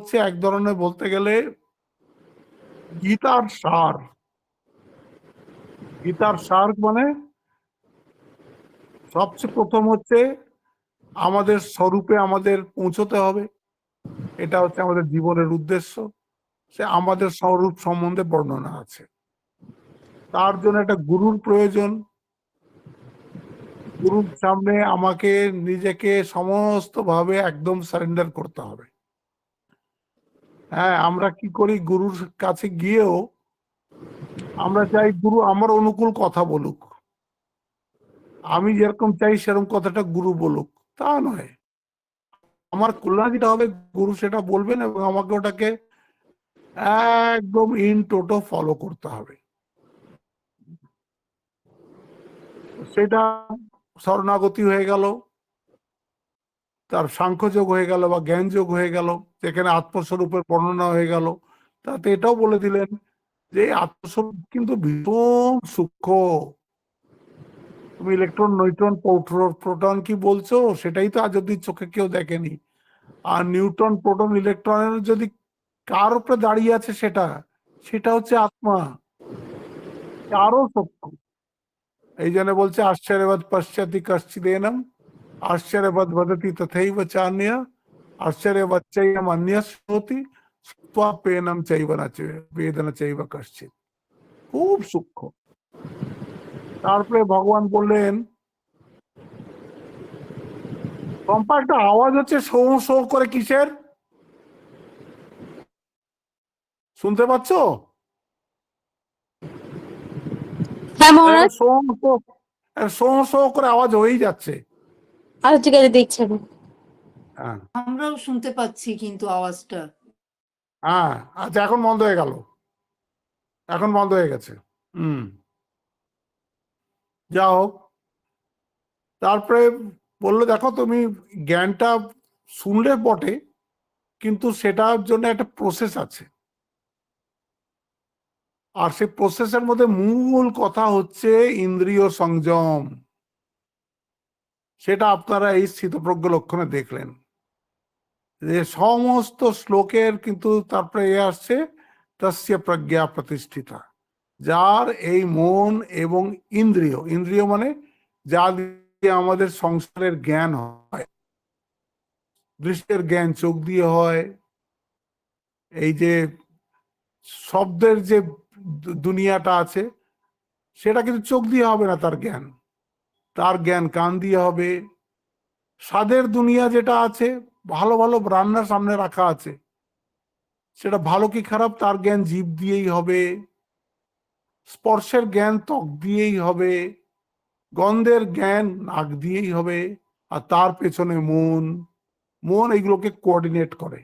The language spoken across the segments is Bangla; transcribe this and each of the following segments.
হচ্ছে এক ধরনের বলতে গেলে গীতার সার। গীতার সার মানে সবচেয়ে প্রথম হচ্ছে আমাদের স্বরূপে আমাদের পৌঁছতে হবে, এটা হচ্ছে আমাদের জীবনের উদ্দেশ্য। সে আমাদের স্বরূপ সম্বন্ধে বর্ণনা আছে, তার জন্য একটা গুরুর প্রয়োজন। গুরুর সামনে আমাকে নিজেকে সমস্ত ভাবে একদম সারেন্ডার করতে হবে। হ্যাঁ, আমরা কি করি, গুরুর কাছে গিয়েও আমরা চাই গুরু আমার অনুকূল কথা বলুক, আমি যেরকম চাই সেরকম কথাটা গুরু বলুক। তা নয়, আমার কল্যাণ যেটা হবে গুরু সেটা বলবেন এবং আমাকে ওটাকে একদম ইন টোটো ফলো করতে হবে। সেটা শরণাগতি হয়ে গেল, তার সাংখ্যযোগ হয়ে গেল বা জ্ঞান যোগ হয়ে গেল, যেখানে আত্মস্বরূপের বর্ণনা হয়ে গেল। তাতে এটাও বলে দিলেন যে আত্মস্বরূপ কিন্তু ভীষণ সূক্ষ্ম। তুমি ইলেকট্রন, নিউট্রন, প্রোটন কি বলছো, সেটাই তো আজ অব্দি চোখে কেউ দেখেনি। আর নিউট্রন, প্রোটন, ইলেকট্রনের যদি কার উপরে দাঁড়িয়ে আছে সেটা সেটা হচ্ছে আত্মা, আরো সূক্ষ্ম। এই জন্য বলছে আশ্চর্যবাদ পশ্চাতি কশ্চিদেনম, আশ্চর্যবাদ বদতি তথৈব চান্য, আশ্চর্যবাদ চৈব অন্যস্যতি স্বাপেনম চৈব ন বেদনা চৈব কশ্চিৎ। খুব সূক্ষ্ম। তারপরে ভগবান বললেন, পম্পা একটা আওয়াজ হচ্ছে শো শো করে, কিসের শুনতে পাচ্ছ? শো শো শো করে আওয়াজ হয়েই যাচ্ছে। আর ঠিক আছে, দেখছি আমি। হ্যাঁ আমরাও শুনতে পাচ্ছি কিন্তু আওয়াজটা। হ্যাঁ, আচ্ছা এখন বন্ধ হয়ে গেল, এখন বন্ধ হয়ে গেছে। যা হোক, তারপরে বললো দেখো তুমি জ্ঞানটা শুনলে বটে, কিন্তু সেটার জন্য একটা প্রসেস আছে, আর সেই প্রসেসের মধ্যে মূল কথা হচ্ছে ইন্দ্রিয় সংযম। সেটা আপনারা এই স্থিতপ্রজ্ঞ লক্ষণে দেখলেন যে সমস্ত শ্লোকের কিন্তু তারপরে এ আসছে তস্য প্রজ্ঞা প্রতিষ্ঠিতা, যার এই মন এবং ইন্দ্রিয়, ইন্দ্রিয় মানে যা দিয়ে আমাদের সংসারের জ্ঞান হয়, দৃশ্যের জ্ঞান চোখ দিয়ে হয়, এই যে শব্দের যে দুনিয়াটা আছে সেটা কিন্তু চোখ দিয়ে হবে না, তার জ্ঞান, তার জ্ঞান কান দিয়ে হবে। স্বাদের দুনিয়া যেটা আছে, ভালো ভালো রান্নার সামনে রাখা আছে, সেটা ভালো কি খারাপ তার জ্ঞান জিভ দিয়েই হবে, স্পর্শের জ্ঞান ত্বক দিয়েই হবে, গন্ধের জ্ঞান নাক দিয়েই হবে। আর তার পেছনে মন, মন এইগুলোকে কোঅর্ডিনেট করে।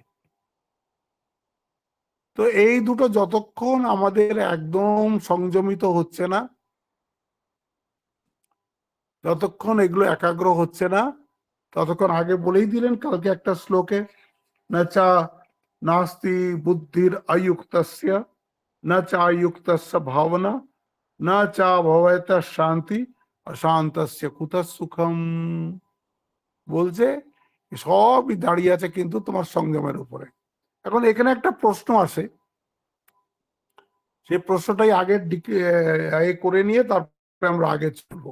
তো এই দুটো যতক্ষণ আমাদের একদম সংযমিত হচ্ছে না, যতক্ষণ এগুলো একাগ্র হচ্ছে না, ততক্ষণ আগে বলেই দিলেন কালকে একটা শ্লোকে, না চা নাস্তি বুদ্ধির আয়ুক্তস্য, না চা আয়ুক্তস্য ভাবনা, না চা ভবেত শান্তি, অশান্তস্য কুতঃ সুখম। বলছে সবই দাঁড়িয়ে আছে কিন্তু তোমার সংযমের উপরে। এখন এখানে একটা প্রশ্ন আসে, সেই প্রশ্নটাই আগে করে নিয়ে তারপরে আমরা আগে চলবো।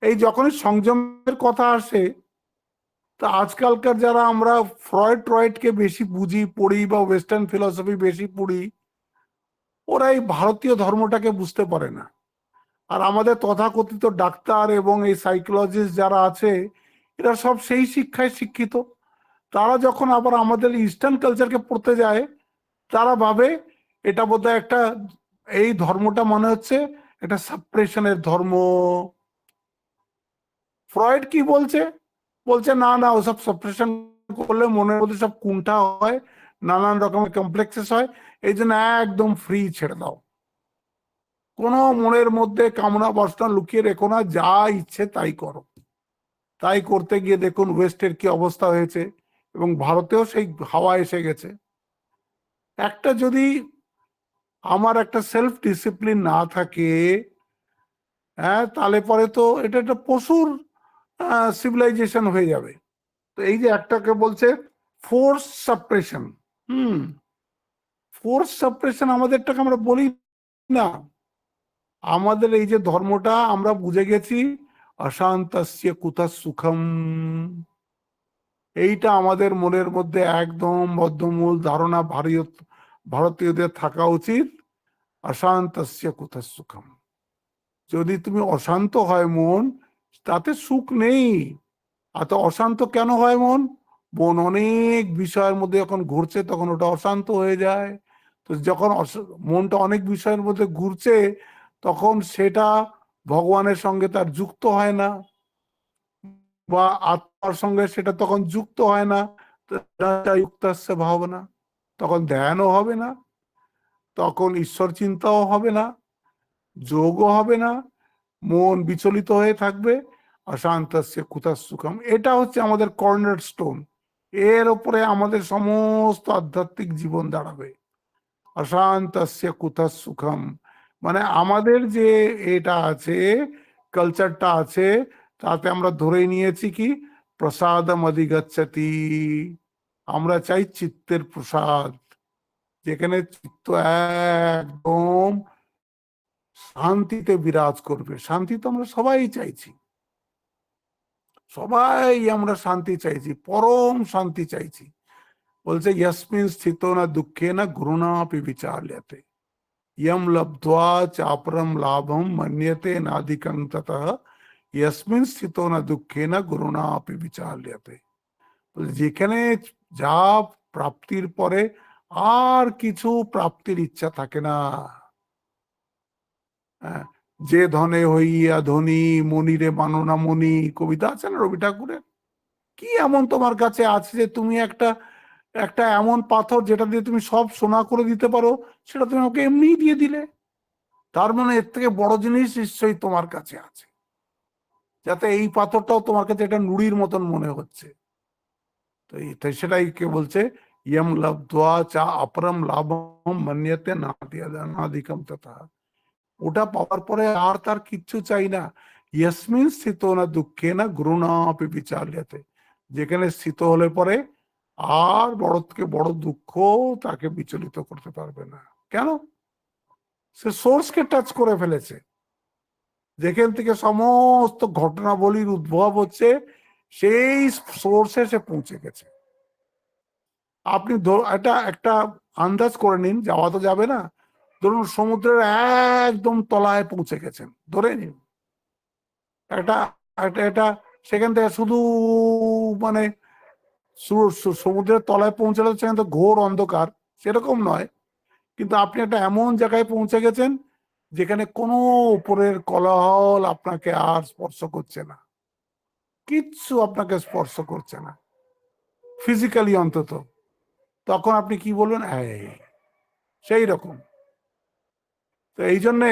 এই যখনই সংযমের কথা আসে, তা আজকালকার যারা আমরা ফ্রয়েডকে বেশি বুঝি, পড়ি বা ওয়েস্টার্ন ফিলসফি বেশি পড়ি, ওরা এই ভারতীয় ধর্মটাকে বুঝতে পারে না। আর আমাদের তথাকথিত ডাক্তার এবং এই সাইকোলজিস্ট যারা আছে, এরা সব সেই শিক্ষায় শিক্ষিত। তারা যখন আবার আমাদের ইস্টার্ন কালচারকে পড়তে যায়, তারা ভাবে এটা বোধহয় একটা, এই ধর্মটা মনে হচ্ছে এটা সাপ্রেশনের ধর্ম। ফ্রয়েড কি বলছে, বলছে না না, ওসব সাপ্রেশন করলে মনের মধ্যে সব কুণ্ঠা হয়, নানান রকমের কমপ্লেক্সেস হয়, এই জন্য একদম ফ্রি ছেড়ে দাও, কোনো মনের মধ্যে কামনা বাসনা লুকিয়ে রেখো না, যা ইচ্ছে তাই করো। তাই করতে গিয়ে দেখুন ওয়েস্টের কি অবস্থা হয়েছে, এবং ভারতেও সেই হাওয়া এসে গেছে। একটা যদি আমার একটা সেলফ ডিসিপ্লিন না থাকে, হ্যাঁ, তাহলে পরে তো এটা একটা পশুর সিভিলাইজেশন হয়ে যাবে। তো এই যে একটাকে বলছে ফোর্স সাপ্রেশন, হুম, ফোর্স সাপ্রেশন আমাদেরটাকে আমরা বলি না। আমাদের এই যে ধর্মটা আমরা বুঝে গেছি, অশান্তস্য কুতঃ সুখম, এইটা আমাদের মনের মধ্যে একদম বদ্ধমূল ধারণা ভারতীয়দের থাকা উচিত। অশান্তস্য কুতঃ সুখম, যদি তুমি অশান্ত হয় মন, তাতে সুখ নেই। এত অশান্ত কেন হয় মন? মন অনেক বিষয়ের মধ্যে যখন ঘুরছে তখন ওটা অশান্ত হয়ে যায়। তো যখন মনটা অনেক বিষয়ের মধ্যে ঘুরছে, তখন সেটা ভগবানের সঙ্গে তার যুক্ত হয় না, বা আত্মার সঙ্গে সেটা তখন যুক্ত হয় না। যুক্তাস্য ভাবনা, তখন ধ্যানও হবে না, তখন ঈশ্বর চিন্তাও হবে না, যোগও হবে না, মন বিচলিত হয়ে থাকবে। অশান্তস্য কুতঃ সুখম, এটা হচ্ছে আমাদের কর্নার স্টোন। এর উপরে আমাদের সমস্ত আধ্যাত্মিক জীবন দাঁড়াবে। অশান্তস্য কুতঃ সুখম মানে আমাদের যে এটা আছে, কালচারটা আছে, তাতে আমরা ধরে নিয়েছি কি প্রসাদম অধিগচ্ছতি, আমরা চাই চিত্তের প্রসাদ, যেখানে চিত্ত একদম শান্তিতে বিরাজ করবে। শান্তি তো আমরা সবাই চাইছি, সবাই আমরা শান্তি চাইছি, পরম শান্তি চাইছি। বলছে ইয়স্মিন স্থিতো না দুঃখে না গুরুণাপি বিচার্যতে, ইয়ম লব্ধ্বা চাপরম লাভম মন্যতে নাধিকং ততঃ, ইয়স্মিন স্থিতো না দুঃখে না গুরুণাপি বিচার্যতে। যেখানে যা প্রাপ্তির পরে আর কিছু প্রাপ্তির ইচ্ছা থাকে না। হ্যাঁ, যে ধনে হইয়া ধনী মনিরে মানো না মনি, কবিতা আছে না রবি ঠাকুরের? কি এমন তোমার কাছে আছে যে তুমি একটা একটা এমন পাথর যেটা দিয়ে তুমি সব সোনা করে দিতে পারো, সেটা তুমি আমাকে এমনিই দিয়ে দিলে? তার মানে এর থেকে বড় জিনিস নিশ্চয়ই তোমার কাছে আছে, যাতে এই পাথরটাও তোমার কাছে এটা নুড়ির মতন মনে হচ্ছে। তো তাই সেটাই কে বলছে, ইয়ম লব্ধ্বা চা অপরম লাভম মন্যতে নাধিকম তথা, ওটা পাওয়ার পরে আর তার কিচ্ছু চাই না। ইয়স্মিন স্থিত না দুঃখে না গুরুণাপি বিচার্যতে, যেখানে স্থিত হলে পরে আর বড় থেকে বড় দুঃখ তাকে বিচলিত করতে পারবে না। কেন? সে সোর্সকে টাচ করে ফেলেছে, যেখান থেকে সমস্ত ঘটনাবলীর উদ্ভব হচ্ছে, সেই সোর্সে সে পৌঁছে গেছে। আপনি এটা একটা আন্দাজ করে নিন, যাওয়া তো যাবে না, ধরুন সমুদ্রের একদম তলায় পৌঁছে গেছেন, ধরে নিন একটা একটা এটা, সেখান থেকে শুধু মানে সমুদ্রের তলায় পৌঁছালে সেখান থেকে ঘোর অন্ধকার, সেরকম নয়, কিন্তু আপনি একটা এমন জায়গায় পৌঁছে গেছেন যেখানে কোনো উপরের কোলাহল আপনাকে আর স্পর্শ করছে না, কিচ্ছু আপনাকে স্পর্শ করছে না, ফিজিক্যালি অন্তত। তখন আপনি কি বলবেন? এই সেই রকম। তো এই জন্যে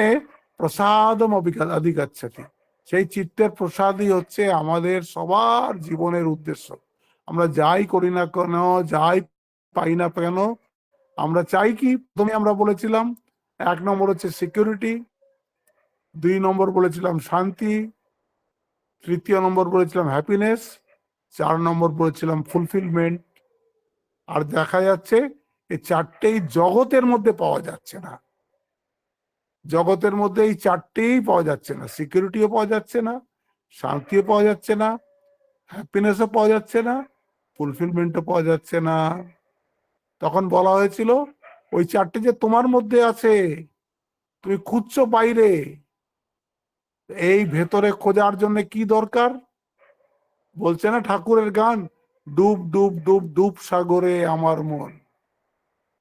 প্রসাদম অধিগচ্ছতি, সেই চিত্তের প্রসাদই হচ্ছে আমাদের সবার জীবনের উদ্দেশ্য। আমরা যাই করি না কেন, যাই পাই না কেন, আমরা চাই কি? প্রথমে আমরা বলেছিলাম 1 নম্বর হচ্ছে সিকিউরিটি, 2 নম্বর বলেছিলাম শান্তি, 3য় নম্বর বলেছিলাম হ্যাপিনেস, 4 নম্বর বলেছিলাম ফুলফিলমেন্ট। আর দেখা যাচ্ছে এই চারটেই জগতের মধ্যে পাওয়া যাচ্ছে না। জগতের মধ্যে এই চারটেই পাওয়া যাচ্ছে না, সিকিউরিটিও পাওয়া যাচ্ছে না, শান্তিও পাওয়া যাচ্ছে না, হ্যাপিনেসও পাওয়া যাচ্ছে না, ফুলফিলমেন্টও পাওয়া যাচ্ছে না। তখন বলা হয়েছিল ওই চারটে যে তোমার মধ্যে আছে, তুমি খুঁজছো বাইরে, এই ভেতরে খোঁজার জন্য কি দরকার? বলছে না ঠাকুরের গান, ডুব ডুব ডুব ডুব সাগরে আমার মন,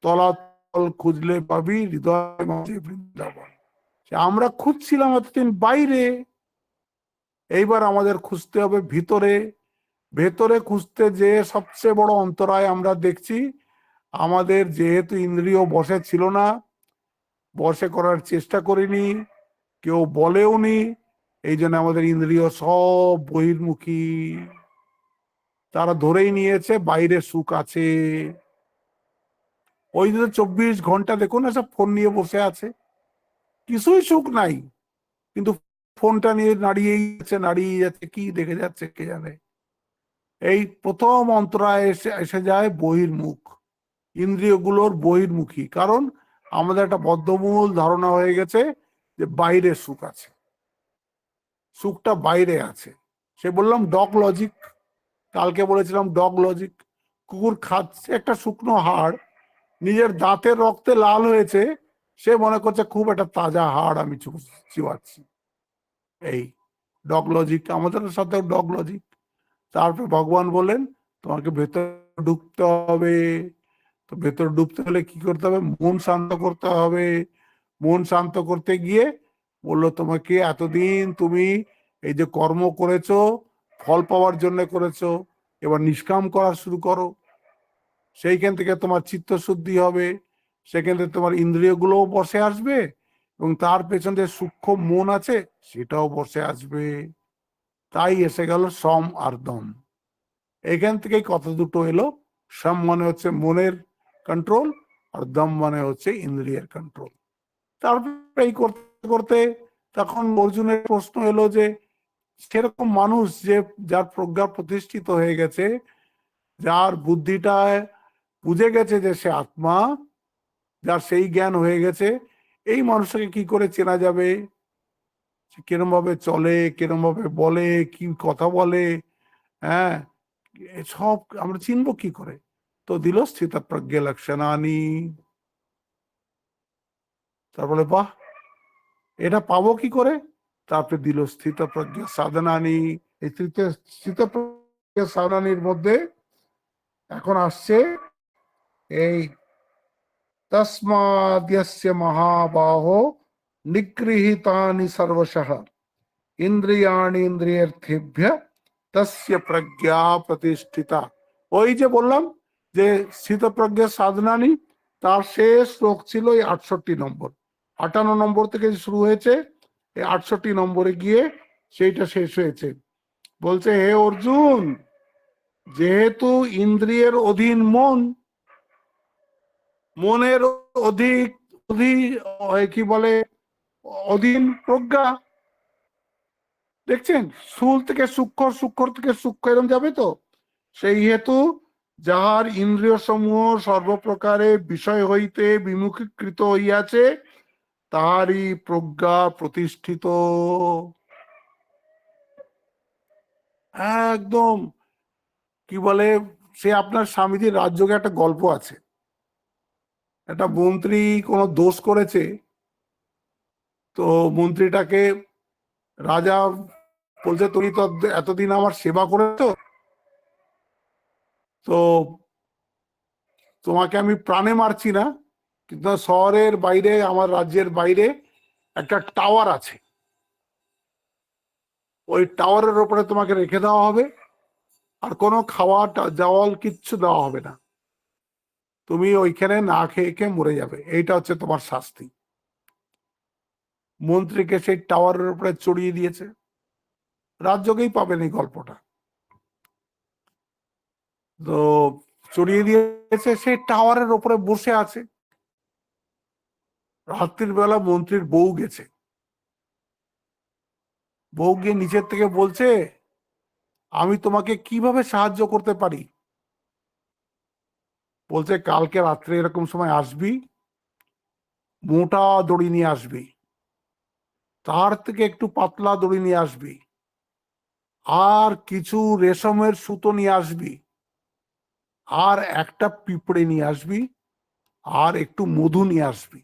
তলাতল খুঁজলে পাবি হৃদয় মাঝে বৃন্দাবন। আমরা খুঁজছিলাম এতদিন বাইরে, এইবার আমাদের খুঁজতে হবে ভিতরে। ভেতরে খুঁজতে যে সবচেয়ে বড় অন্তরায় আমরা দেখছি, আমাদের যেহেতু ইন্দ্রিয় বশে ছিল না, বশে করার চেষ্টা করিনি, কেউ বলেও নি, এই জন্য আমাদের ইন্দ্রিয় সব বহির্মুখী। তারা ধরেই নিয়েছে বাইরে সুখ আছে। ওই যে 24 ঘন্টা দেখুন না, সব ফোন নিয়ে বসে আছে, কিছুই সুখ নাই, কিন্তু ফোনটা নিয়ে নাড়িয়ে যাচ্ছে, কি দেখে যাচ্ছে কে জানে। এই প্রথম অন্তরায় এসে এসে যায় বহির্মুখ। ইন্দ্রিয়গুলোর বহির্মুখী, কারণ আমাদের একটা বদ্ধমূল ধারণা হয়ে গেছে যে বাইরে সুখ আছে, সুখটা বাইরে আছে। সে বললাম ডগ লজিক, কালকে বলেছিলাম ডগ লজিক। কুকুর খাচ্ছে একটা শুকনো হাড়, নিজের দাঁতের রক্তে লাল হয়েছে, সে মনে করছে খুব একটা তাজা হাড় আমি চিবাচ্ছি। এই ডগ লজিক, আমাদের সাথে ডগ লজিক। তারপর ভগবান বলেন তোমাকে ভেতরে ঢুকতে হবে। তো ভেতরে ঢুকতে হলে কি করতে হবে? মন শান্ত করতে হবে। মন শান্ত করতে গিয়ে বললো তোমাকে এতদিন তুমি এই যে কর্ম করেছো ফল পাওয়ার জন্য করেছো, এবার নিষ্কাম করা শুরু করো। সেইখান থেকে তোমার চিত্ত শুদ্ধি হবে, সেখান থেকে তোমার ইন্দ্রিয়গুলোও বসে আসবে, এবং তার পেছনে যে সূক্ষ্ম মন আছে সেটাও বসে আসবে। তাই এসে গেল সম আর দম। এখান থেকেই কথা দুটো এলো। সম মানে হচ্ছে মনের কন্ট্রোল, আর দম মানে হচ্ছে ইন্দ্রিয়ের কন্ট্রোল। তারপরে এই করতে করতে তখন অর্জুনের প্রশ্ন এলো যে সেরকম মানুষ যে যার প্রজ্ঞা প্রতিষ্ঠিত হয়ে গেছে, যার বুদ্ধিটায় বুঝে গেছে যে সে আত্মা, যার সেই জ্ঞান হয়ে গেছে, এই মানুষটাকে কি করে চেনা যাবে? কিরম ভাবে চলে, কিরম ভাবে বলে, কি কথা বলে, হ্যাঁ, সব আমরা চিনবো কি করে? তো দিল স্থিত প্রজ্ঞা লক্ষণানি। তারপরে বাহ, এটা পাবো কি করে? তারপরে দিল স্থিত প্রজ্ঞা সাধনানি। এই তৃতীয় স্থিত প্রজ্ঞা সাধনানির মধ্যে এখন আসছে এই তস্মাদ্যস্য মহাবাহো নিগৃহীতানি সর্বশঃ ইন্দ্রিয়াণি ইন্দ্রিয়ার্থেভ্য তস্য প্রজ্ঞা প্রতিষ্ঠিতা। ওই যে বললাম যে স্থিতপ্রজ্ঞা সাধনানি, তার শেষ শ্লোক ছিল এই 68 নম্বর। 58 নম্বর থেকে শুরু হয়েছে, এই 68 নম্বরে গিয়ে সেইটা শেষ হয়েছে। বলছে হে অর্জুন, যেহেতু ইন্দ্রিয়ের অধীন মন, মনের অধিক কি বলে অধীন প্রজ্ঞা, দেখছেন স্থূল থেকে সূক্ষ্ম, সূক্ষ্ম থেকে সূক্ষ্ম এরম যাবে। তো সেই হেতু যাহার ইন্দ্রিয় সমূহ সর্বপ্রকারে বিষয় হইতে বিমুখীকৃত হইয়াছে, তাহারই প্রজ্ঞা প্রতিষ্ঠিত। একদম কি বলে, সে আপনার স্বামীজির রাজযোগে একটা গল্প আছে। একটা মন্ত্রী কোনো দোষ করেছে, তো মন্ত্রীটাকে রাজা বলছে তুমি তো এতদিন আমার সেবা করেছো, তো তোমাকে আমি প্রাণে মারছি না, কিন্তু শহরের বাইরে, আমার রাজ্যের বাইরে একটা টাওয়ার আছে, ওই টাওয়ারের ওপরে তোমাকে রেখে দেওয়া হবে, আর কোনো খাওয়া জল কিচ্ছু দেওয়া হবে না, তুমি ওইখানে না খেয়ে খেয়ে মরে যাবে, এইটা হচ্ছে তোমার শাস্তি। মন্ত্রীকে সেই টাওয়ারের উপরে চড়িয়ে দিয়েছে। রাজযোগেই পাবেন এই গল্পটা। তো চড়িয়ে দিয়েছে, সেই টাওয়ারের উপরে বসে আছে। রাত্রির বেলা মন্ত্রীর বউ গেছে, বউ গিয়ে নিচের থেকে বলছে আমি তোমাকে কিভাবে সাহায্য করতে পারি? বলছে কালকে রাত্রে এরকম সময় আসবি, মোটা দড়ি নিয়ে আসবি, তার থেকে একটু পাতলা দড়ি নিয়ে আসবি, আর কিছু রেশমের সুতো নিয়ে আসবি, আর একটা পিঁপড়ে নিয়ে আসবি, আর একটু মধু নিয়ে আসবি।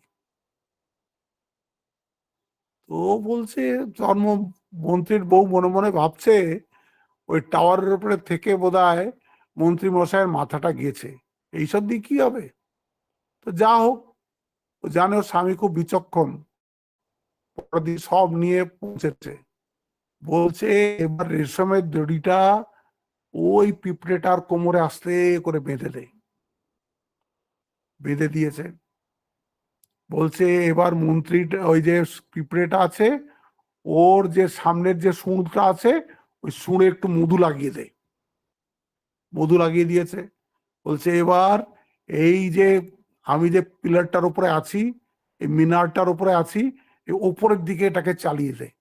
তো বলছে ধর্ম মন্ত্রীর বউ মনে মনে ভাবছে ওই টাওয়ারের উপরে থেকে বোধহয় মন্ত্রী মশাইয়ের মাথাটা গেছে, এইসব দিয়ে কি হবে? তো যা হোক, ও জানে ওর স্বামী খুব বিচক্ষণ, সব নিয়ে পৌঁছেছে। বলছে এবার রেশমের দড়িটা ওই পিঁপড়েটার কোমরে আস্তে করে বেঁধে দেয়। বেঁধে দিয়েছে। বলছে এবার মন্ত্রীটা ওই যে পিঁপড়েটা আছে, ওর যে সামনের যে সুঁড়টা আছে, ওই সুঁড়ে একটু মধু লাগিয়ে দেয়। মধু লাগিয়ে দিয়েছে। বলছে এবার এই যে আমি যে পিলারটার উপরে আছি, এই মিনারটার উপরে আছি, এই ওপরের দিকে এটাকে চালিয়ে দেয়।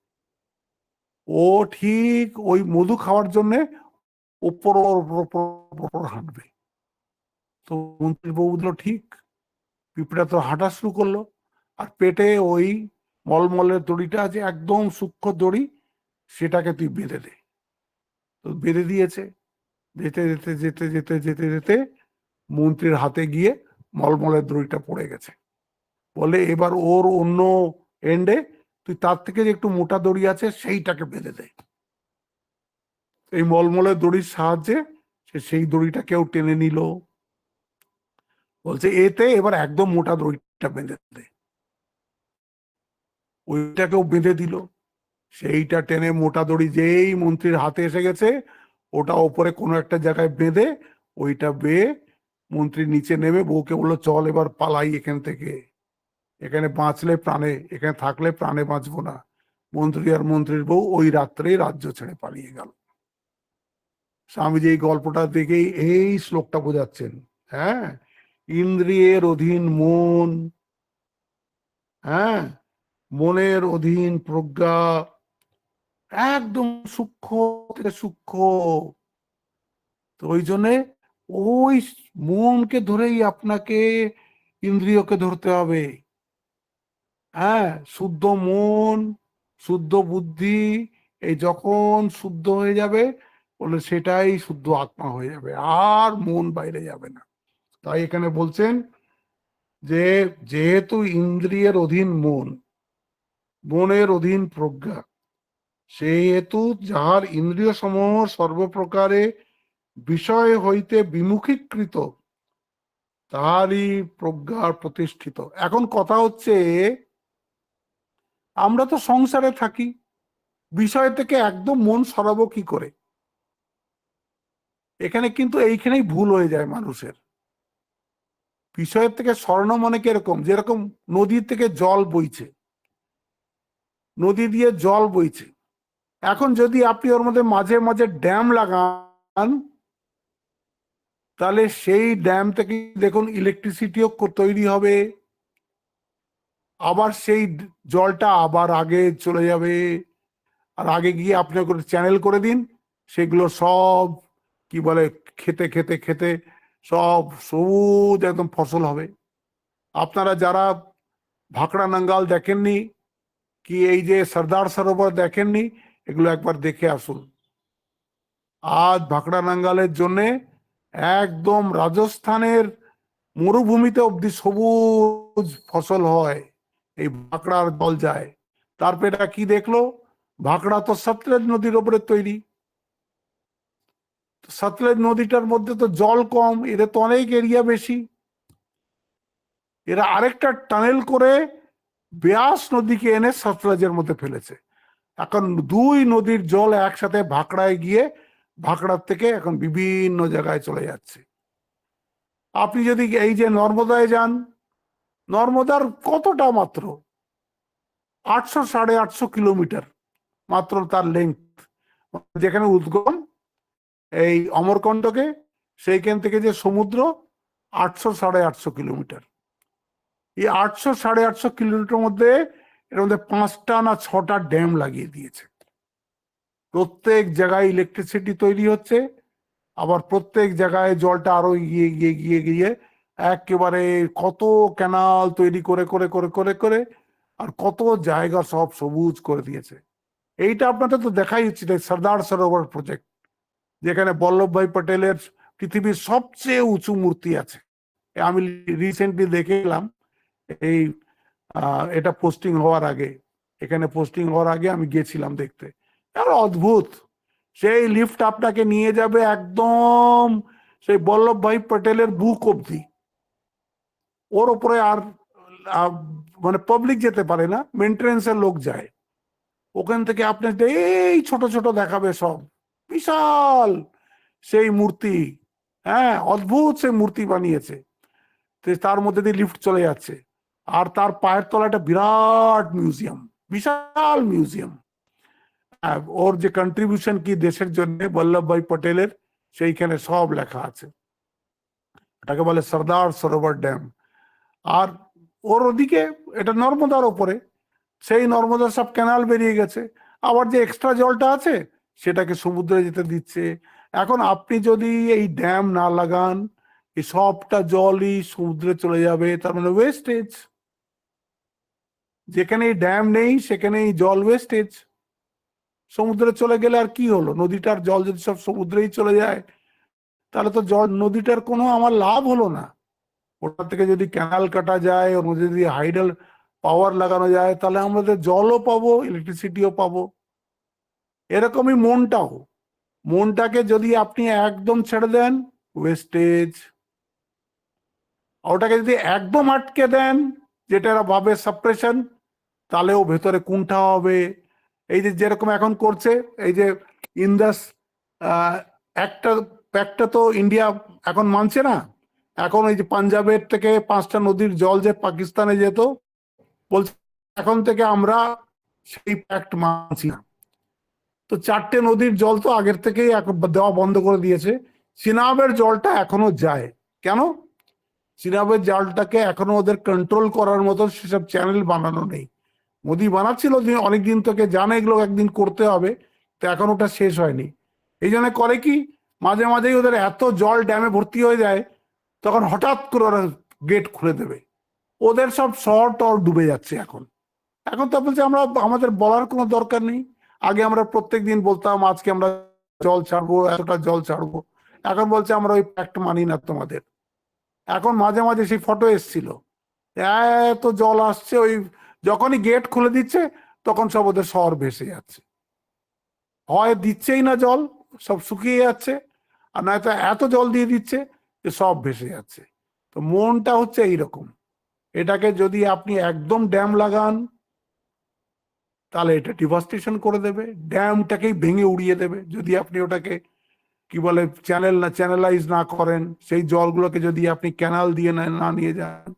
ও ঠিক ওই মধু খাওয়ার জন্যে ওপর ওপর হাঁটবে। তো মন্ত্রীর বউ বললো ঠিক। পিঁপড়া তো হাঁটা শুরু করলো, আর পেটে ওই মলমলের দড়িটা আছে, একদম সূক্ষ্ম দড়ি, সেটাকে তুই বেঁধে দে। তো বেঁধে দিয়েছে। যেতে যেতে যেতে যেতে যেতে যেতে মন্ত্রীর হাতে গিয়ে মলমলের দড়িটা পড়ে গেছে। বলে এবার ওর অন্য এন্ডে তুই তার থেকে যে একটু মোটা দড়ি আছে সেইটাকে বেঁধে দে। এই মলমলের দড়ির সাহায্যে সে সেই দড়িটাকেও টেনে নিল। বলছে এতে এবার একদম মোটা দড়িটা বেঁধে দে। ওইটাকেও বেঁধে দিল। সেইটা টেনে মোটা দড়ি যেই মন্ত্রীর হাতে এসে গেছে, ওটা ওপরে কোনো একটা জায়গায় বেঁধে ওইটা বেয়ে মন্ত্রী নিচে নেমে বউকে বললো চল এবার পালাই এখান থেকে, এখানে বাঁচলে প্রাণে, এখানে থাকলে প্রাণে বাঁচবো না। মন্ত্রী আর মন্ত্রীর বউ ওই রাত্রে রাজ্য ছেড়ে পালিয়ে গেল। স্বামীজি এই গল্পটা দেখেই এই শ্লোকটা বোঝাচ্ছেন। হ্যাঁ, ইন্দ্রিয়ের অধীন মন, হ্যাঁ, মনের অধীন প্রজ্ঞা, একদম সূক্ষ্ম থেকে সূক্ষ্ম। তো ওই জন্যে ওই মনকে ধরেই আপনাকে ইন্দ্রিয়কে ধরতে হবে। হ্যাঁ, শুদ্ধ মন, শুদ্ধ বুদ্ধি, এই যখন শুদ্ধ হয়ে যাবে বলে সেটাই শুদ্ধ আত্মা হয়ে যাবে, আর মন বাইরে যাবে না। তাই এখানে বলছেন যে যেহেতু ইন্দ্রিয়ের অধীন মন, মনের অধীন প্রজ্ঞা, সেই হেতু যাহার ইন্দ্রিয় সমূহ সর্বপ্রকারে বিষয় হইতে বিমুখীকৃত, তাহারই প্রজ্ঞার প্রতিষ্ঠিত। এখন কথা হচ্ছে, আমরা তো সংসারে থাকি, বিষয় থেকে একদম মন সরাবো কি করে? এখানে কিন্তু এইখানেই ভুল হয়ে যায় মানুষের। বিষয়ের থেকে সরানো মানে কিরকম, যেরকম নদীর থেকে জল বইছে, নদী দিয়ে জল বইছে, এখন যদি আপনি ওর মধ্যে মাঝে মাঝে ড্যাম লাগান, তাহলে সেই ড্যাম থেকে দেখুন ইলেকট্রিসিটিও তৈরি হবে, আবার সেই জলটা আবার আগে চলে যাবে, আর আগে গিয়ে আপনি চ্যানেল করে দিন, সেগুলো সব কি বলে খেতে খেতে খেতে সব সবুজ একদম ফসল হবে। আপনারা যারা ভাকড়া নাঙ্গাল দেখেননি, কি এই যে সর্দার সরোবর দেখেননি, এগুলো একবার দেখে আসুন। আজ ভাকড়া নাঙ্গালের জন্যে একদম রাজস্থানের মরুভূমিতে অব্দি সবুজ ফসল হয়, এই ভাকড়ার জল যায়। তারপরে এটা কি দেখলো, ভাকড়া তো সতলেজ নদীর ওপরে তৈরি, সতলেজ নদীটার মধ্যে তো জল কম, এদের তো অনেক এরিয়া বেশি, এরা আরেকটা টানেল করে ব্যাস নদীকে এনে সতলেজের মধ্যে ফেলেছে। এখন দুই নদীর জল একসাথে ভাকড়ায় গিয়ে ভাকড়ার থেকে এখন বিভিন্ন জায়গায় চলে যাচ্ছে। আপনি যদি এই যে নর্মদায় যান, নর্মদার কতটা মাত্র 800 850 কিলোমিটার মাত্র তার লেন্থ, যেখানে উদ্গম এই অমরকণ্টকে, সেইখান থেকে যে সমুদ্র 800 850 কিলোমিটার। এই 800 850 কিলোমিটার মধ্যে এর মধ্যে 5টা না 6টা ড্যাম লাগিয়ে দিয়েছে। প্রত্যেক জায়গায় ইলেকট্রিসিটি তৈরি হচ্ছে, আবার প্রত্যেক জায়গায় জলটা আরো গিয়ে গিয়ে গিয়ে গিয়ে একেবারে কত ক্যানাল তৈরি করে করে করে করে করে আর কত জায়গা সব সবুজ করে দিয়েছে। এইটা আপনাদের তো দেখাই উচিত, সর্দার সরোবর প্রজেক্ট, যেখানে বল্লভভাই পটেলের পৃথিবীর সবচেয়ে উঁচু মূর্তি আছে। আমি রিসেন্টলি দেখলাম, এই এটা পোস্টিং হওয়ার আগে, এখানে পোস্টিং হওয়ার আগে আমি গেছিলাম দেখতে, আর অদ্ভুত। সেই লিফট আপনাকে নিয়ে যাবে একদম সেই বল্লভভাই পটেলের বুক অব্দি, ওর উপরে আর মানে পাবলিক যেতে পারে না, মেনটেন্যান্সের লোক যায়। ওখান থেকে আপনি এই ছোট ছোট দেখাবে সব বিশাল সেই মূর্তি, হ্যাঁ অদ্ভুত সেই মূর্তি বানিয়েছে, তার মধ্যে দিয়ে লিফট চলে যাচ্ছে, আর তার পায়ের তলা একটা বিরাট মিউজিয়াম, বিশাল মিউজিয়াম। ওর যে কন্ট্রিবিউশন কি দেশের জন্য বল্লভভাই পটেলের, সেইখানে সব লেখা আছে। এটাকে বলে সর্দার সরোবর ড্যাম। আর ওর ওদিকে এটা নর্মদার ওপরে, সেই নর্মদার সব ক্যানাল বেরিয়ে গেছে, আবার যে এক্সট্রা জলটা আছে সেটাকে সমুদ্রে যেতে দিচ্ছে। এখন আপনি যদি এই ড্যাম না লাগান, এই সবটা জলই সমুদ্রে চলে যাবে, তার মানে ওয়েস্টেজ। যেখানে ড্যাম নেই সেখানেই জল ওয়েস্টেজ। সমুদ্রে চলে গেলে আর কি হলো? নদীটার জল যদি সব সমুদ্রেই চলে যায়, তাহলে তো জল নদীটার কোনো আমার লাভ হলো না। ওটা থেকে যদি ক্যানাল কাটা যায়, ওর মধ্যে যদি হাইডাল পাওয়ার লাগানো যায়, তাহলে আমাদের জলও পাবো, ইলেকট্রিসিটিও পাবো। এরকমই মনটাকে যদি আপনি একদম ছেড়ে দেন, ওয়েস্টেজ। ওটাকে যদি একদম আটকে দেন, যেটা এরা ভাবে সাপ্রেশন, তাহলেও ভেতরে কুণ্ঠা হবে। এই যে যেরকম এখন করছে, এই যে ইন্দাস একটা প্যাকটা তো ইন্ডিয়া এখন মানছে না। এখন এই যে পাঞ্জাবের থেকে 5টা নদীর জল যে পাকিস্তানে যেত, বলছে এখন থেকে আমরা সেই প্যাক্ট মানছি না। তো 4টে নদীর জল তো আগের থেকেই দেওয়া বন্ধ করে দিয়েছে। চিনাবের জলটা এখনো যায়। কেন? চিনাবের জলটাকে এখনো ওদের কন্ট্রোল করার মতো সেসব চ্যানেল বানানো নেই। মোদি বানাচ্ছিল অনেকদিন থেকে, জানে এগুলো একদিন করতে হবে, তো এখন ওটা শেষ হয়নি। এই জন্য করে কি, মাঝে মাঝেই ওদের এত জল ড্যামে ভর্তি হয়ে যায়, তখন হঠাৎ করে ওরা গেট খুলে দেবে। ওদের সব শহর টর ডুবে যাচ্ছে এখন। এখন তো বলছে আমরা, আমাদের বলার কোনো দরকার নেই। আগে আমরা প্রত্যেকদিন বলতাম আজকে আমরা জল ছাড়বো, এতটা জল ছাড়বো। এখন বলছে আমরা ওই প্যাক্ট মানি না তোমাদের। এখন মাঝে মাঝে সেই ফটো এসছিল, এত জল আসছে, ওই যখনই গেট খুলে দিচ্ছে তখন সব ওদের শহর ভেসে যাচ্ছে। হয় দিচ্ছেই না জল, সব শুকিয়ে যাচ্ছে, আর নয়তো এত জল দিয়ে দিচ্ছে যে সব ভেসে যাচ্ছে। তো মনটা হচ্ছে এইরকম। এটাকে যদি আপনি একদম ড্যাম লাগান, তাহলে এটা ডিভাস্টেশন করে দেবে, ড্যামটাকেই ভেঙে উড়িয়ে দেবে। যদি আপনি ওটাকে কি বলে চ্যানেলাইজ না করেন, সেই জলগুলোকে যদি আপনি ক্যানাল দিয়ে না নিয়ে যান,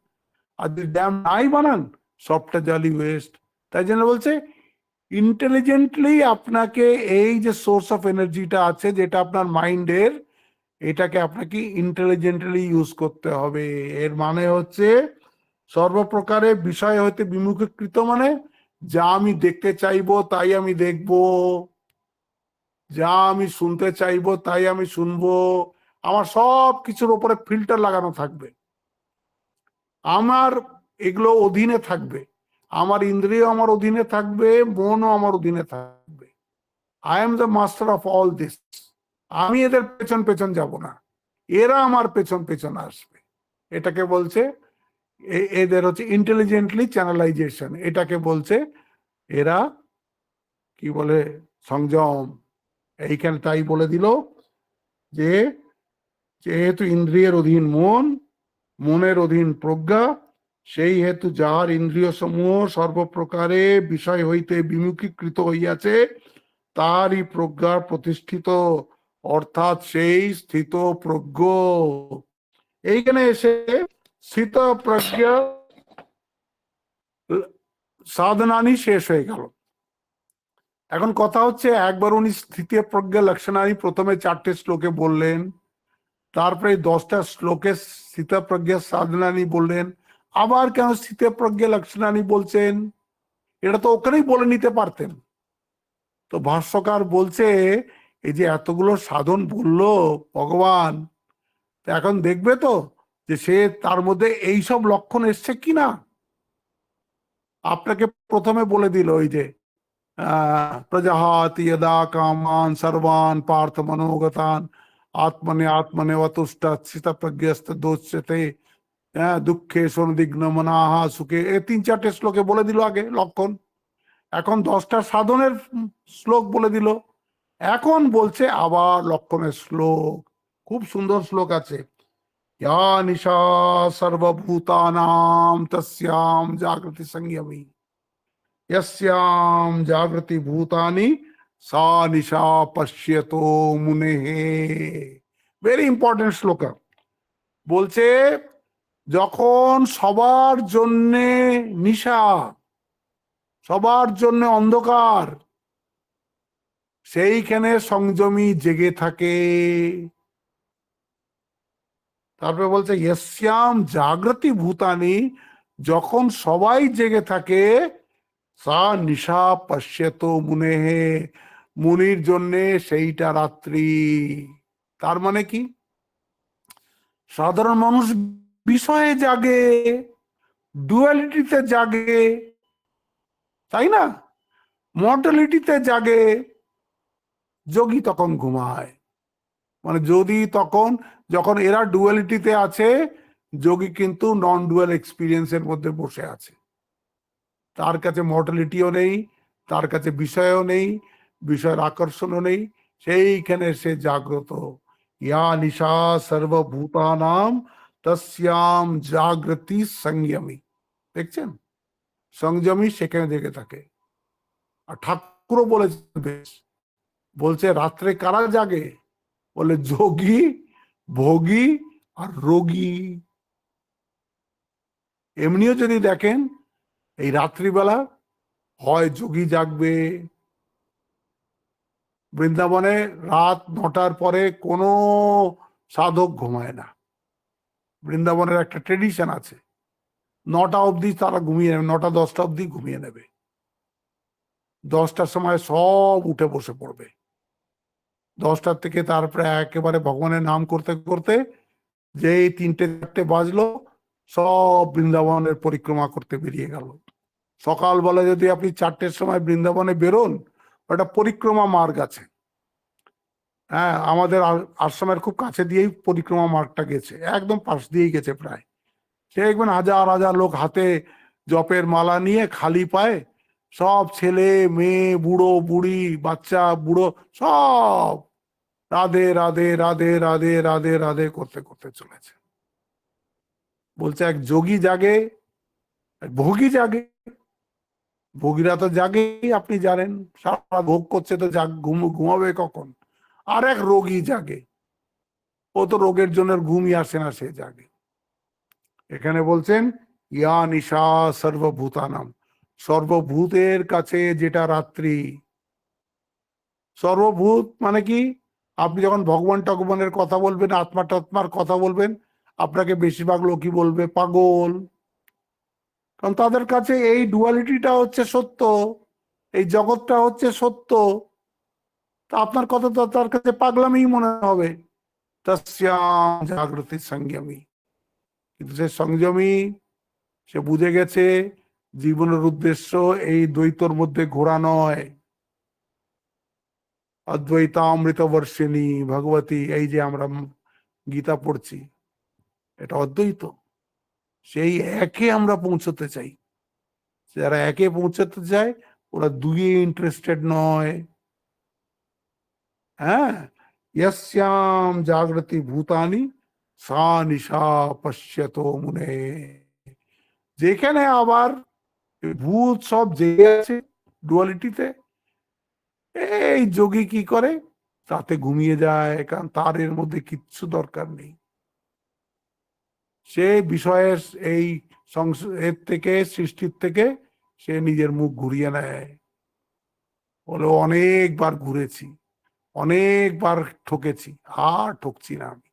আর যদি ড্যাম নাই বানান, সবটা জলই ওয়েস্ট। তাই জন্য বলছে ইন্টেলিজেন্টলি আপনাকে এই যে সোর্স অফ এনার্জিটা আছে, যেটা আপনার মাইন্ডের, এটাকে আপনাকে ইন্টেলিজেন্টলি ইউজ করতে হবে। এর মানে হচ্ছে সর্বপ্রকারে বিষয় হইতে বিমুখীকৃত, মানে যা আমি দেখতে চাইবো তাই আমি দেখবো, যা আমি শুনতে চাইবো তাই আমি শুনবো। আমার সব কিছুর উপরে ফিল্টার লাগানো থাকবে, আমার এগুলো অধীনে থাকবে, আমার ইন্দ্রিয় আমার অধীনে থাকবে, মনও আমার অধীনে থাকবে। I am the master of all this. আমি এদের পেছন পেছন যাব না, এরা আমার পেছন পেছন আসবে। এটাকে বলছে এদের হচ্ছে ইন্টেলিজেন্টলি চ্যানেলাইজেশন। এটাকে বলছে এরা কি বলে সংযম। এইখানে তাই বলে দিল যে যেহেতু ইন্দ্রিয়ের অধীন মন, মনের অধীন প্রজ্ঞা, সেই হেতু যাহার ইন্দ্রিয় সমূহ সর্বপ্রকারে বিষয় হইতে বিমুখীকৃত হইয়াছে, তারই প্রজ্ঞা প্রতিষ্ঠিত, অর্থাৎ সেই স্থিত প্রজ্ঞ। এইখানে এসে স্থিত প্রজ্ঞা সাধনানি শেষ হয়ে গেল। এখন কথা হচ্ছে, একবার উনি স্থিতি প্রজ্ঞা লক্ষণানি প্রথমে 4টে শ্লোকে বললেন, তারপরে 10টা শ্লোকে স্থিত প্রজ্ঞা সাধনানি বললেন, আবার কেন স্থিত প্রজ্ঞা লক্ষণানি বলছেন? এটা তো ওখানেই বলে নিতে পারতেন। তো ভাষ্যকার বলছে এই যে এতগুলো সাধন বললো ভগবান, এখন দেখবে তো যে সে তার মধ্যে এই সব লক্ষণ এসছে কিনা। আপনাকে প্রথমে বলে দিল ওই যে প্রজাহাতি যদা কামান সর্বান পার্থ মনোগতান আত্মনে আত্মনে অতুষ্ট স্থিত প্রজ্ঞস্ত দোষতে দুঃখে সনুদিগ্ন মনাহা সুখে, এই 3-4টে শ্লোকে বলে দিল আগে লক্ষণ। এখন 10টা সাধনের শ্লোক বলে দিল। এখন বলছে আবার লক্ষণের শ্লোক। খুব সুন্দর শ্লোক আছে, ইয়া নিশা সর্বভূতানাম তস্যাম জাগৃতি সংযমী, यस्याम जागृति भूतानि सा निशा पश्यतो मुनेहे। ভেরি ইম্পর্টেন্ট শ্লোক। বলছে যখন সবার জন্যে নিশা, সবার জন্য অন্ধকার, সেইখানে সংযমী জেগে থাকে। তারপরে বলছে ইয়স্যাম জাগৃতি ভূতানি, যখন সবাই জেগে থাকে, সা নিশা পশ্যত মুনেহে, মুনির জন্যে সেইটা রাত্রি। তার মানে কি, সাধারণ মানুষ বিষয়ে জাগে, ডুয়ালিটিতে জাগে, তাই না? মর্টালিটিতে জাগে। যোগী তখন ঘুমায়। মানে যদি তখন, যখন এরা ডুয়ালিটিতে আছে, যোগী কিন্তু নন ডুয়াল এক্সপিরিয়েন্সের মধ্যে বসে আছে। তার কাছে মর্টালিটিও নেই, তার কাছে বিষয়ও নেই, বিষয়ের আকর্ষণও নেই, সেইখানে সে জাগ্রত। ইয়া নিশা সর্বভূতানাম তস্যাম জাগ্রতি সংযমী। দেখছেন, সংযমী সেখানে জেগে থাকে। আর ঠাকুরও বলেছেন, বেশ বলছে, রাত্রে কারা জাগে? বলে যোগী, ভোগী আর রোগী। এমনিও যদি দেখেন, এই রাত্রিবেলা হয় যোগী জাগবে। বৃন্দাবনে রাত 9টার পরে কোনো সাধক ঘুমায় না। বৃন্দাবনের একটা ট্রেডিশন আছে, 9টা অবধি তারা ঘুমিয়ে নেবে, 9টা 10টা অবধি ঘুমিয়ে নেবে। 10টার সময় সব উঠে বসে পড়বে। 10টার থেকে তারপরে একেবারে ভগবানের নাম করতে করতে যেই 3টে 4টে বাজলো, সব বৃন্দাবনের পরিক্রমা করতে বেরিয়ে গেল। সকালবেলা যদি আপনি 4টের সময় বৃন্দাবনে বেরোন, ওটা পরিক্রমা মার্গ আছে। হ্যাঁ, আমাদের আশ্রমের খুব কাছে দিয়েই পরিক্রমা মার্গটা গেছে, একদম পাশ দিয়েই গেছে প্রায়। সে দেখবেন হাজার হাজার লোক হাতে জপের মালা নিয়ে, খালি পায়ে, সব ছেলে মেয়ে, বুড়ো বুড়ি, বাচ্চা বুড়ো, সব রাধে রাধে রাধে রাধে রাধে রাধে করতে করতে চলেছে। বলছে এক যোগী জাগে, এক ভোগী জাগে। ভোগীরা তো জাগেই, আপনি জানেন, সারা ভোগ করছে তো ঘুমাবে কখন? আর এক রোগী জাগে, ও তো রোগের জন্য ঘুমই আসে না, সে জাগে। এখানে বলছেন ইয়া নিশা সর্বভূতানাম, সর্বভূতের কাছে যেটা রাত্রি। সর্বভূত মানে কি? আপনি যখন ভগবান টগবানের কথা বলবেন, আত্মা টাত্মার কথা বলবেন, আপনাকে বেশিরভাগ লোকই বলবে পাগল। কারণ তাদের কাছে এই ডুয়ালিটিটা হচ্ছে সত্য, এই জগৎটা হচ্ছে সত্য। তা আপনার কথা তো তার কাছে পাগলামি মনে হবে। তস্যাম জাগ্রতি সংযমী। কিন্তু সে সংযমী, সে বুঝে গেছে জীবনের উদ্দেশ্য এই দ্বৈতর মধ্যে ঘোরা নয়। অদ্বৈতামৃত বর্ষিণী ভগবতী, এই যে আমরা গীতা পড়ছি, এটা অদ্বৈত। সেই একে আমরা পৌঁছতে চাই। যারা একে পৌঁছতে চায়, ওরা দুইয়ে ইন্টারেস্টেড নয়। হ্যাঁ, यस्याम জাগ্রতি ভূতানি সা নিশা পশ্যতো মুনে। যেখানে আবার ভূত সব জেগে আছে ডুয়ালিটিতে, এই যোগী কি করে? তাতে ঘুমিয়ে যায়, কারণ তার এর মধ্যে কিচ্ছু দরকার নেই। সে বিষয়ের এই এর থেকে, সৃষ্টির থেকে সে নিজের মুখ ঘুরিয়ে নেয়। বলে অনেকবার ঘুরেছি, অনেকবার ঠকেছি, আর ঠকছি না আমি।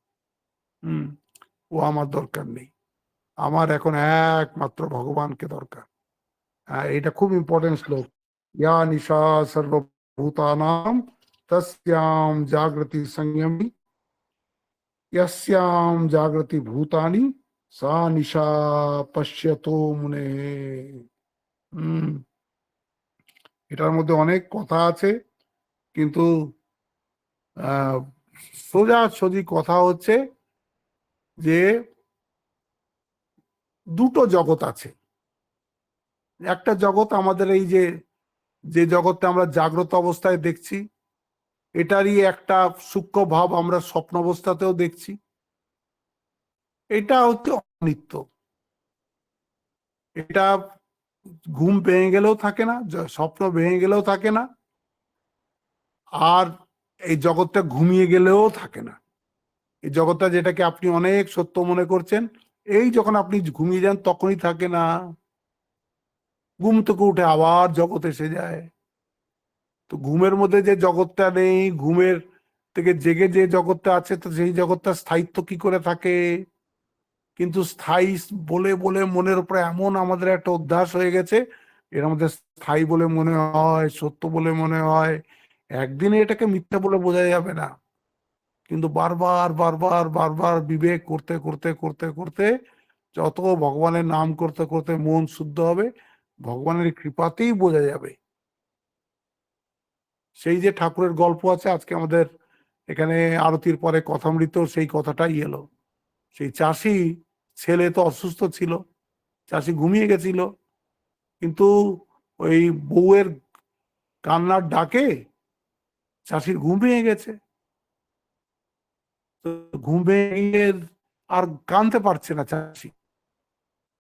ও আমার দরকার নেই, আমার এখন একমাত্র ভগবানকে দরকার। এটা খুব ইম্পর্টেন্ট শ্লোক। ইয়া নিশা সর্বভূতানাম তস্যাম জাগ্রতি সংযমী, यस्याम জাগ্রতি ভূতানি সা নিশা পশ্যতো মুনে। এটার মধ্যে অনেক কথা আছে, কিন্তু সোজাসুজি কথা হচ্ছে যে দুটো জগৎ আছে। একটা জগৎ আমাদের এই যে যে জগৎটা আমরা জাগ্রত অবস্থায় দেখছি, এটারই একটা সূক্ষ্ম ভাব আমরা স্বপ্ন অবস্থাতেও দেখছি। এটা হচ্ছে অনিত্য। এটা ঘুম ভেঙে গেলেও থাকে না, স্বপ্ন ভেঙে গেলেও থাকে না, আর এই জগৎটা ঘুমিয়ে গেলেও থাকে না। এই জগৎটা যেটাকে আপনি অনেক সত্য মনে করছেন, এই যখন আপনি ঘুমিয়ে যান তখনই থাকে না। ঘুম থেকে উঠে আবার জগৎ এসে যায়। তো ঘুমের মধ্যে যে জগৎটা নেই, ঘুমের থেকে জেগে যে জগৎটা আছে, তো সেই জগৎটা স্থায়িত্ব কি করে থাকে? কিন্তু স্থায়ী বলে বলে মনের উপরে এমন আমাদের একটা অভ্যাস হয়ে গেছে, এর মধ্যে স্থায়ী বলে মনে হয়, সত্য বলে মনে হয়। একদিনে এটাকে মিথ্যা বলে বোঝা যাবে না, কিন্তু বারবার বারবার বারবার বিবেক করতে করতে করতে করতে যত ভগবানের নাম করতে করতে মন শুদ্ধ হবে, ভগবানের কৃপাতেই বোঝা যাবে। সেই যে ঠাকুরের গল্প আছে, আজকে আমাদের এখানে আরতির পরে কথামৃত সেই কথাটাই এলো। সেই চাষি ছেলে তো অসুস্থ ছিল, চাষি ঘুমিয়ে গেছিল, কিন্তু ওই বউয়ের কান্নার ডাকে চাষির ঘুম ভেঙে গেছে। তো ঘুম ভেঙে আর কাঁদতে পারছে না চাষি,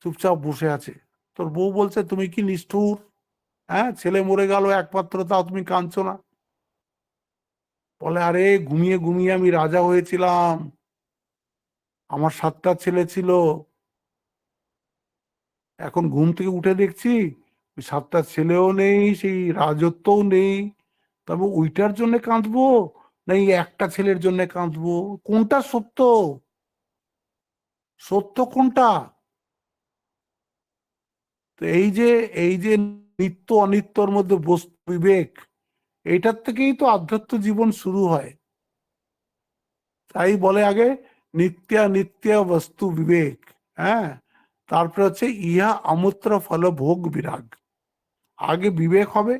চুপচাপ বসে আছে। তোর বউ বলছে, তুমি কি নিষ্ঠুর, হ্যাঁ, ছেলে মরে গেল একমাত্র, তাও তুমি কাঁদছো না? বলে, আরে ঘুমিয়ে ঘুমিয়ে আমি রাজা হয়েছিলাম, আমার 7টা ছেলে ছিল, এখন ঘুম থেকে উঠে দেখছি 7টা ছেলেও নেই, সেই রাজত্বও নেই। তবে ওইটার জন্য কাঁদবো না এই একটা ছেলের জন্য কাঁদবো? কোনটা সত্য? সত্য কোনটা? তো এই যে নিত্য অনিত্যর মধ্যে বস্তু বিবেক, এইটার থেকেই তো আধ্যাত্ম জীবন শুরু হয়। তাই বলে আগে নিত্যা নিত্য বস্তু বিবেক, হ্যাঁ, তারপরে হচ্ছে ইহা আমূত্র ফল ভোগ বিরাগ। আগে বিবেক হবে,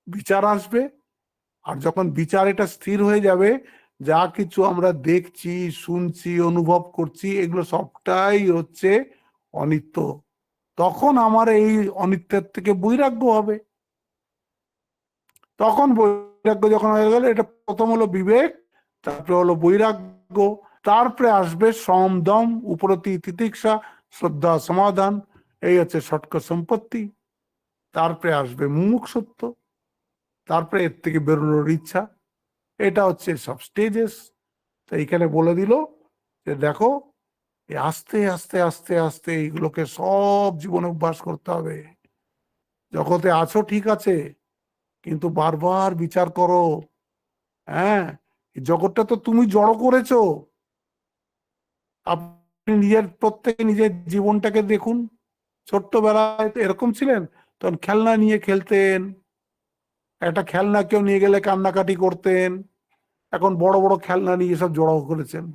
বিচার আসবে, আর যখন বিচার এটা স্থির হয়ে যাবে, যা কিছু আমরা দেখছি, শুনছি, অনুভব করছি, এগুলো সবটাই হচ্ছে অনিত্য, তখন আমার এই অনিত্যের থেকে বৈরাগ্য হবে। তখন বৈরাগ্য যখন হয়ে গেল, এটা প্রথম হলো বিবেক, তারপরে হলো বৈরাগ্য, তারপরে আসবে সম দম উপরতি তিতিক্ষা শ্রদ্ধা সমাধান, এই হচ্ছে ষটক সম্পত্তি, তারপরে আসবে মুমুক্ষুত্ব, তারপরে এর থেকে বেরোনোর ইচ্ছা। এটা হচ্ছে সব স্টেজেস। তো এইখানে বলে দিল যে দেখো, আস্তে আস্তে আস্তে আস্তে এইগুলোকে সব জীবনে অভ্যাস করতে হবে। জগতে আছো ঠিক আছে, কিন্তু বারবার বিচার করো, হ্যাঁ, এই জগৎটা তো তুমি জড়ো করেছো। আপনি নিজের প্রত্যেকে নিজের জীবনটাকে দেখুন। ছোট্টবেলায় তো এরকম ছিলেন, তখন খেলনা নিয়ে খেলতেন, একটা খেলনা কেউ নিয়ে গেলে কান্নাকাটি করতেন। এখন বড় বড় খেলনা নিয়ে সব জড়ো করেছেন।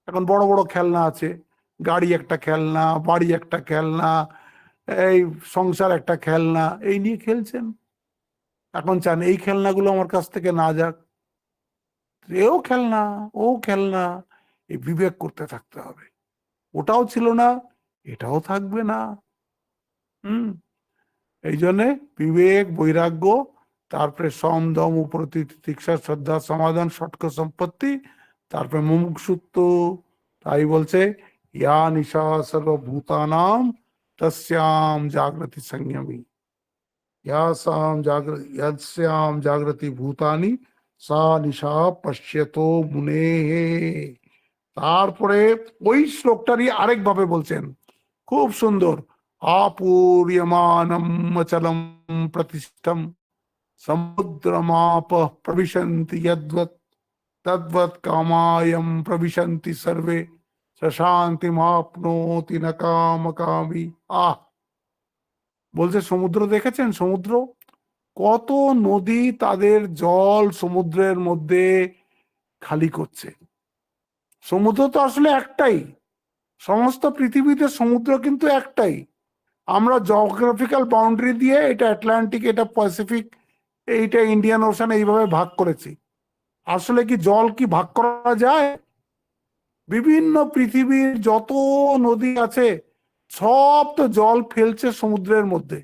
এখন বড় বড় খেলনা আছে, গাড়ি একটা খেলনা, বাড়ি একটা খেলনা, এই সংসার একটা খেলনা, এই নিয়ে খেলছেন। এখন চান এই খেলনাগুলো আমার কাছ থেকে না যাক, এও খেলনা, ও খেলনা। এই বিবেক করতে থাকতে হবে, ওটাও ছিল না, এটাও থাকবে না। হুম, এই জন্যে বিবেক বৈরাগ্য, তারপরে সম দম উপরতি তিতিক্ষা শ্রদ্ধা সমাধান ষটক সম্পত্তি, তারপরে মুমুক্ষুত্ব। তাই বলছে, ইয়া নিশা সর্বভূতানাম তস্যাম জাগ্রতি সংযমী, यस्याम जागृति भूतानि सा निशा पश्यतो मुने। তারপরে ওই শ্লোকটারই আরেক ভাবে বলছেন, খুব সুন্দর, আপূর্যমানম অচলম প্রতিষ্ঠম সমুদ্রমাপ প্রবিশন্তি যদ্বৎ তদ্বৎ কামায়ম প্রবিশন্তি সর্বে শান্তিমাপ্নোতি ন কামকামী। আহ, বলছে সমুদ্র দেখেছেন? সমুদ্র, কত নদী তাদের জল সমুদ্রের মধ্যে খালি করছে। সমুদ্র তো আসলে একটাই, সমস্ত পৃথিবীতে সমুদ্র কিন্তু একটাই। আমরা জিওগ্রাফিক্যাল বাউন্ডারি দিয়ে এটা আটলান্টিক, এটা প্যাসিফিক, এইটা ইন্ডিয়ান ওশান এইভাবে ভাগ করেছি। আসলে কি জল কি ভাগ করা যায়? বিভিন্ন পৃথিবীর যত নদী আছে সব তো জল ফেলছে সমুদ্রের মধ্যে।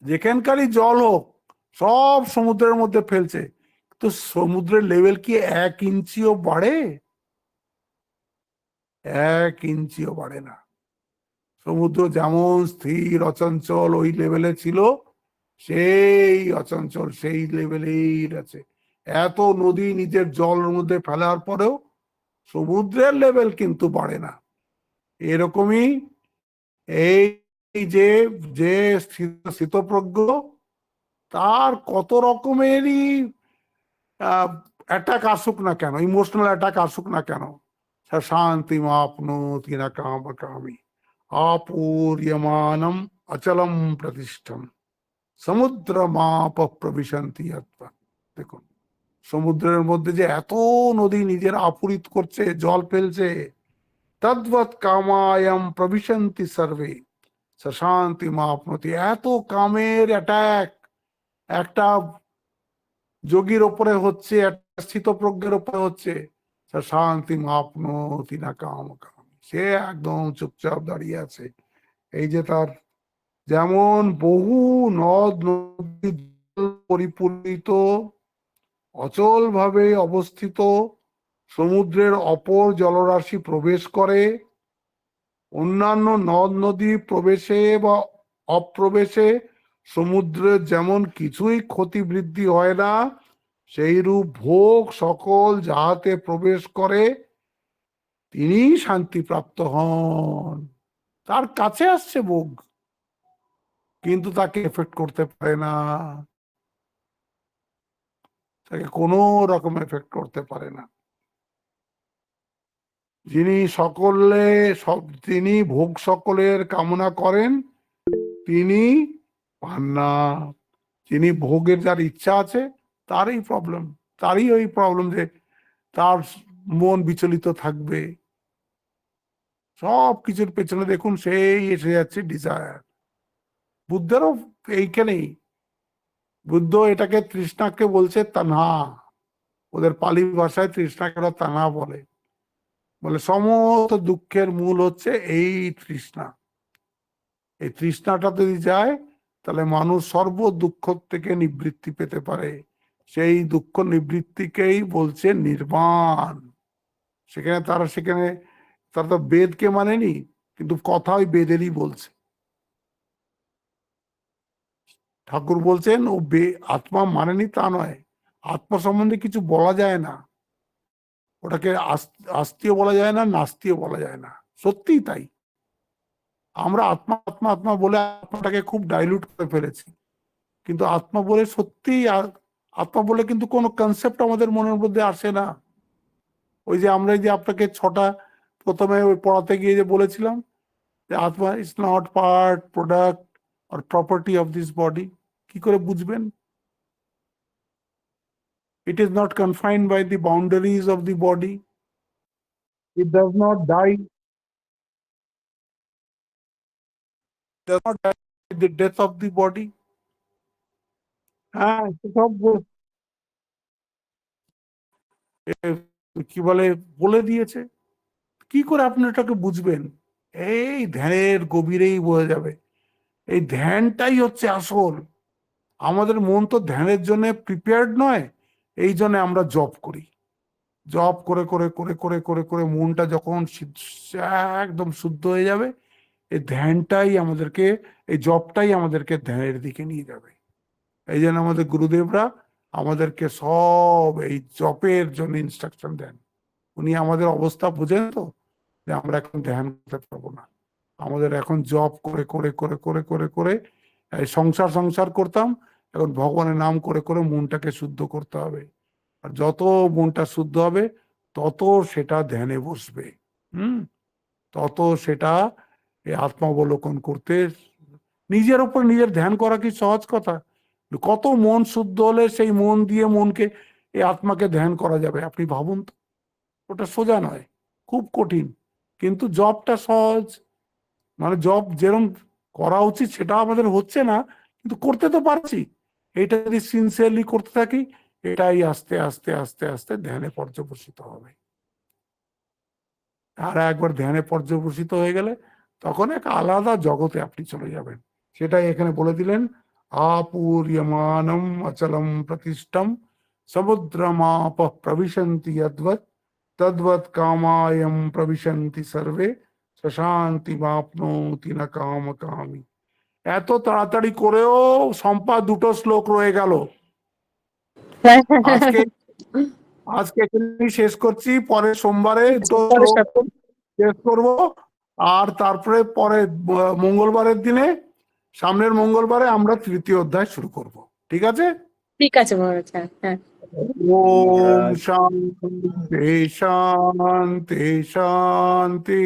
যেখানকারই জল হোক সব সমুদ্রের মধ্যে ফেলছে। তো সমুদ্রের লেভেল কি 1 ইঞ্চিও বাড়ে? 1 ইঞ্চিও বাড়ে না। সমুদ্র যেমন স্থির অচঞ্চল ওই লেভেলে ছিল, সেই অচঞ্চল সেই লেভেলেই আছে। এত নদী নিজের জলের মধ্যে ফেলার পরেও সমুদ্রের লেভেল কিন্তু বাড়ে না। এরকমই এই যে যে স্থিতপ্রজ্ঞ, তার কত রকমেরই অ্যাটাক আসুক না কেন, ইমোশনাল অ্যাটাক আসুক না কেন, শান্তি মাপনোতি না কামকামী আপূর্যমানম অচলম প্রতিষ্ঠম সমুদ্র মাপ প্রবিশন্তি। দেখুন, সমুদ্রের মধ্যে যে এত নদী নিজের আপুরিত করছে, জল ফেলছে, তদ্বৎ কামায়াম প্রবিশন্তি সর্বে শান্তি মাপনতি। এত কামের অ্যাটাক একটা যোগীর ওপরে হচ্ছে, একটা স্থিতপ্রজ্ঞের ওপরে হচ্ছে, শান্তি মাপনতি না কাম কাম, সে একদম চুপচাপ দাঁড়িয়ে আছে। এই যে তার যেমন বহু নদ নদী পরিপূরিত অচল ভাবে অবস্থিত সমুদ্রের অপর জলরাশি প্রবেশ করে, অন্যান্য নদ নদী প্রবেশে বা অপ্রবেশে সমুদ্রের যেমন কিছুই ক্ষতি বৃদ্ধি হয় না, সেইরূপ ভোগ সকল যাহাতে প্রবেশ করে তিনি শান্তিপ্রাপ্ত হন। তার কাছে আসছে ভোগ, কিন্তু তাকে এফেক্ট করতে পারে না, তাকে কোনো রকম এফেক্ট করতে পারে না। যিনি সকলে সব, তিনি ভোগ সকলের কামনা করেন, তিনি পান না। যিনি ভোগের যার ইচ্ছা আছে, তারই প্রবলেম, তারই ওই প্রবলেম যে তার মন বিচলিত থাকবে। সব কিছুর পেছনে দেখুন সেই এসে যাচ্ছে ডিজায়ার। বুদ্ধেরও এইখানেই, বুদ্ধ এটাকে তৃষ্ণাকে বলছে তানহা, ওদের পালি ভাষায় তৃষ্ণাকে ওরা তানহা বলে। বলে সমস্ত দুঃখের মূল হচ্ছে এই তৃষ্ণা। এই তৃষ্ণাটা যদি যায়, তাহলে মানুষ সর্ব দুঃখ থেকে নিবৃত্তি পেতে পারে। সেই দুঃখ নিবৃত্তিকেই বলছে নির্বাণ। সেখানে তারা তো বেদকে মানেনি, কিন্তু কথা ওই বেদেরই বলছে। ঠাকুর বলছেন ও আত্মা মানেনি তা নয়, আত্মা সম্বন্ধে কিছু বলা যায় না, ওটাকে আস্তিও বলা যায় না, নাস্তিও বলা যায় না। সত্যিই তাই, আমরা আত্মা আত্মা আত্মা বলে আত্মাটাকে খুব ডাইলুট করে ফেলেছি। কিন্তু আত্মা বলে সত্যি, আত্মা বলে কিন্তু কোনো কনসেপ্ট আমাদের মনের মধ্যে আসে না। ওই যে আমরা যে আপনাকে ছটা প্রথমে ওই পড়াতে গিয়ে যে বলেছিলাম যে আত্মা is not part, product or property of this body, কি করে বুঝবেন? It is not confined by the boundaries of the body. It does not die. Does not die with the death of the body. হ্যাঁ, সব কি বলে বলে দিয়েছে। কি করে আপনি এটাকে বুঝবেন? এই ধ্যানের গভীরেই বোঝা যাবে। এই ধ্যানটাই হচ্ছে আসল। আমাদের মন তো ধ্যানের জন্য প্রিপেয়ার্ড নয়, এই জন্য আমরা জপ করি। জপ করে করে করে করে করে করে মনটা যখন একদম শুদ্ধ হয়ে যাবে, এই ধ্যানটাই আমাদেরকে, এই জপটাই আমাদেরকে ধ্যানের দিকে নিয়ে যাবে। এই জন্য আমাদের গুরুদেবরা আমাদেরকে সব এই জপের জন্য ইনস্ট্রাকশন দেন। উনি আমাদের অবস্থা বুঝেন তো, যে আমরা এখন ধ্যান করতে পারবো না। আমাদের এখন জপ করে করে করে করে করে করে এই সংসার করতাম, এখন ভগবানের নাম করে করে মনটাকে শুদ্ধ করতে হবে। আর যত মনটা শুদ্ধ হবে, তত সেটা ধ্যানে বসবে। তত সেটা এই আত্মাবলোকন করতে, নিজের উপর নিজের ধ্যান করা কি সহজ কথা? কত মন শুদ্ধ হলে সেই মন দিয়ে মনকে, এই আত্মাকে ধ্যান করা যাবে? আপনি ভাবুন তো, ওটা সোজা নয়, খুব কঠিন। কিন্তু জবটা সহজ, মানে জব যেরকম করা উচিত সেটা আমাদের হচ্ছে না, কিন্তু করতে তো পারছি। এটা যদি সিনসিয়ারলি করতে থাকি, এটাই আস্তে আস্তে আস্তে আস্তে ধ্যানে পর্যবসিত হবে। আর একবার ধ্যানে পর্যবসিত হয়ে গেলে তখন এক আলাদা জগতে আপনি চলে যাবেন। সেটাই এখানে বলে দিলেন, আপূর্যমানম অচলম প্রতিষ্ঠম সমুদ্রমাপ প্রবিশন্তি যদ্বৎ তদ্বৎ কামায়ম প্রবিশন্তি সর্বে শান্তি মাপনোতি না কাম কামি। এত তাড়াতাড়ি করেও সম্পা দুটো শ্লোক রয়ে গেল। আজকে আজকে এখানেই শেষ করছি, পরের সোমবারে দুটো শ্লোক শেষ করব। আর তারপরে পরে মঙ্গলবারের দিনে, সামনের মঙ্গলবারে আমরা তৃতীয় অধ্যায় শুরু করব। ঠিক আছে? ঠিক আছে মহারাজ। হ্যাঁ হ্যাঁ। ওম শান্তি শান্তি শান্তি।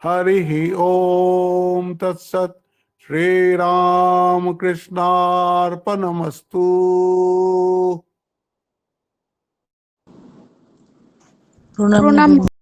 হরি ওম তৎসৎ। শ্রীরামকৃষ্ণার্পণমস্তু। প্রণাম প্রণাম নেবেন।